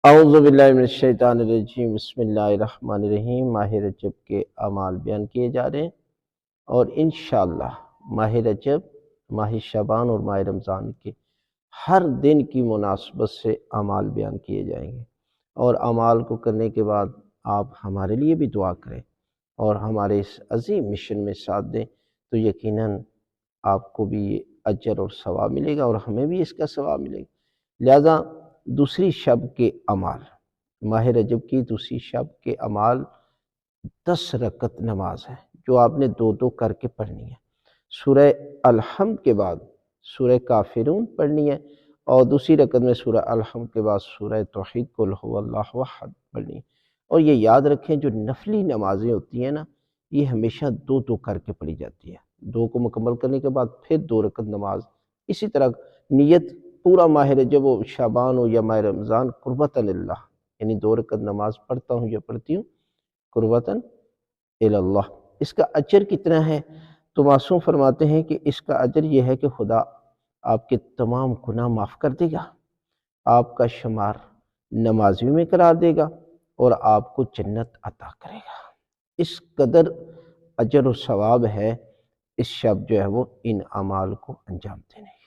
اعوذ باللہ من الشیطان الرجیم، بسم اللہ الرحمن الرحیم۔ ماہ رجب کے اعمال بیان کیے جا رہے ہیں، اور انشاءاللہ ماہ رجب، ماہ شعبان اور ماہ رمضان کے ہر دن کی مناسبت سے اعمال بیان کیے جائیں گے، اور اعمال کو کرنے کے بعد آپ ہمارے لیے بھی دعا کریں اور ہمارے اس عظیم مشن میں ساتھ دیں، تو یقیناً آپ کو بھی یہ اجر اور ثواب ملے گا اور ہمیں بھی اس کا ثواب ملے گا۔ لہذا دوسری شب کے اعمال، ماہ رجب کی دوسری شب کے اعمال 10 رکعت نماز ہے جو آپ نے دو دو کر کے پڑھنی ہے۔ سورہ الحمد کے بعد سورہ کافرون پڑھنی ہے، اور دوسری رکعت میں سورہ الحمد کے بعد سورہ توحید قل هو اللہ احد پڑھنی ہے۔ اور یہ یاد رکھیں، جو نفلی نمازیں ہوتی ہیں نا، یہ ہمیشہ دو دو کر کے پڑھی جاتی ہے۔ دو کو مکمل کرنے کے بعد پھر 2 رکعت نماز، اسی طرح نیت پورا ماہ رجب ہو، شعبان ہو یا ماہ رمضان، قربتاً اللہ، یعنی 2 رکعت نماز پڑھتا ہوں یا پڑھتی ہوں قربتاً اللہ۔ اس کا اجر کتنا ہے؟ تو معصوم فرماتے ہیں کہ اس کا اجر یہ ہے کہ خدا آپ کے تمام گناہ معاف کر دے گا، آپ کا شمار نمازیوں میں قرار دے گا، اور آپ کو جنت عطا کرے گا۔ اس قدر اجر و ثواب ہے اس شب جو ہے وہ ان اعمال کو انجام دینے